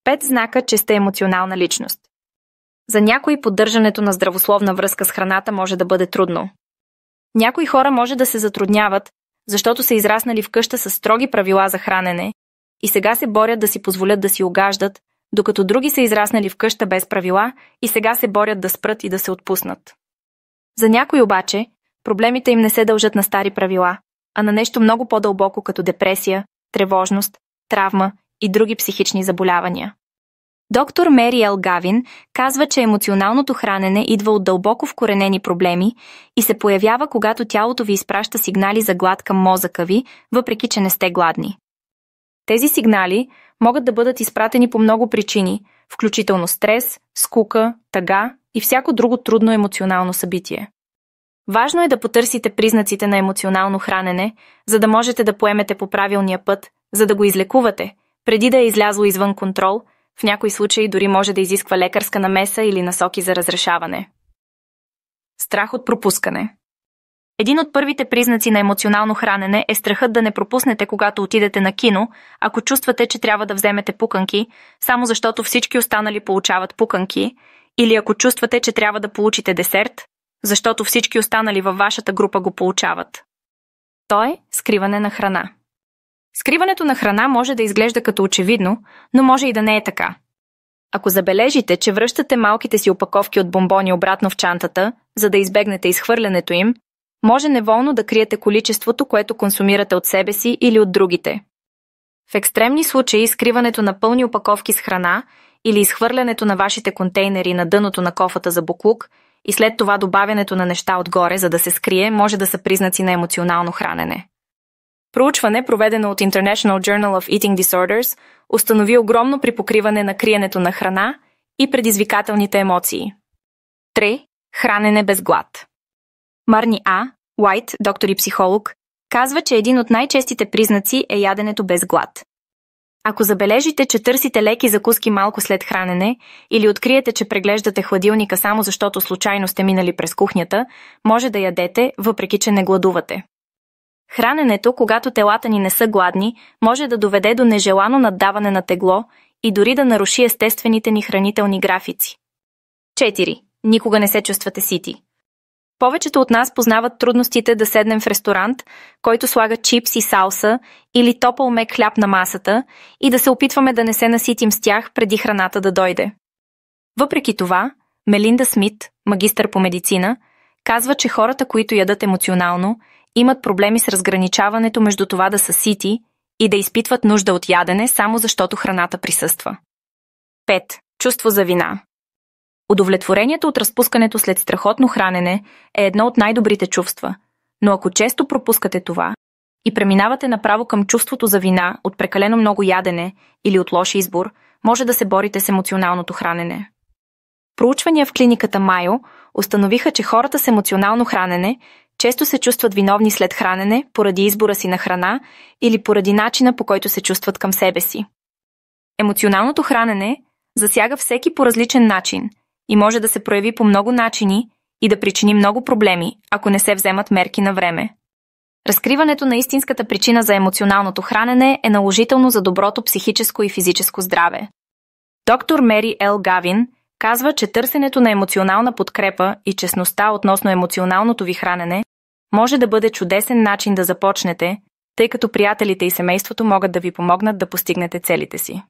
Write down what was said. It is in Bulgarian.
5 знака, че сте емоционална личност. За някои поддържането на здравословна връзка с храната може да бъде трудно. Някои хора може да се затрудняват, защото са израснали в къща с строги правила за хранене и сега се борят да си позволят да си угаждат, докато други са израснали в къща без правила и сега се борят да спрат и да се отпуснат. За някои обаче, проблемите им не се дължат на стари правила, а на нещо много по-дълбоко като депресия, тревожност, травма и други психични заболявания. Доктор Мери Ел Гавин казва, че емоционалното хранене идва от дълбоко вкоренени проблеми и се появява, когато тялото ви изпраща сигнали за глад към мозъка ви, въпреки че не сте гладни. Тези сигнали могат да бъдат изпратени по много причини, включително стрес, скука, тъга и всяко друго трудно емоционално събитие. Важно е да потърсите признаците на емоционално хранене, за да можете да поемете по правилния път, за да го излекувате, преди да е излязло извън контрол. В някои случаи дори може да изисква лекарска намеса или насоки за разрешаване. Страх от пропускане. Един от първите признаци на емоционално хранене е страхът да не пропуснете, когато отидете на кино, ако чувствате, че трябва да вземете пуканки, само защото всички останали получават пуканки, или ако чувствате, че трябва да получите десерт, защото всички останали във вашата група го получават. То е скриване на храна. Скриването на храна може да изглежда като очевидно, но може и да не е така. Ако забележите, че връщате малките си опаковки от бомбони обратно в чантата, за да избегнете изхвърлянето им, може неволно да криете количеството, което консумирате от себе си или от другите. В екстремни случаи скриването на пълни опаковки с храна или изхвърлянето на вашите контейнери на дъното на кофата за боклук и след това добавянето на неща отгоре, за да се скрие, може да са признаци на емоционално хранене. Проучване, проведено от International Journal of Eating Disorders, установи огромно припокриване на криенето на храна и предизвикателните емоции. 3. Хранене без глад. Марни А. Уайт, доктор и психолог, казва, че един от най-честите признаци е яденето без глад. Ако забележите, че търсите леки закуски малко след хранене или откриете, че преглеждате хладилника само защото случайно сте минали през кухнята, може да ядете, въпреки че не гладувате. Храненето, когато телата ни не са гладни, може да доведе до нежелано наддаване на тегло и дори да наруши естествените ни хранителни графици. 4. Никога не се чувствате сити. Повечето от нас познават трудностите да седнем в ресторант, който слага чипс и салса или топъл мек хляб на масата и да се опитваме да не се наситим с тях преди храната да дойде. Въпреки това, Мелинда Смит, магистър по медицина, казва, че хората, които ядат емоционално, имат проблеми с разграничаването между това да са сити и да изпитват нужда от ядене само защото храната присъства. 5. Чувство за вина. Удовлетворението от разпускането след страхотно хранене е едно от най-добрите чувства, но ако често пропускате това и преминавате направо към чувството за вина от прекалено много ядене или от лош избор, може да се борите с емоционалното хранене. Проучвания в клиниката Майо установиха, че хората с емоционално хранене често се чувстват виновни след хранене поради избора си на храна или поради начина, по който се чувстват към себе си. Емоционалното хранене засяга всеки по различен начин и може да се прояви по много начини и да причини много проблеми, ако не се вземат мерки на време. Разкриването на истинската причина за емоционалното хранене е наложително за доброто психическо и физическо здраве. Доктор Мери Ел Гавин казва, че търсенето на емоционална подкрепа и честността относно емоционалното ви хранене може да бъде чудесен начин да започнете, тъй като приятелите и семейството могат да ви помогнат да постигнете целите си.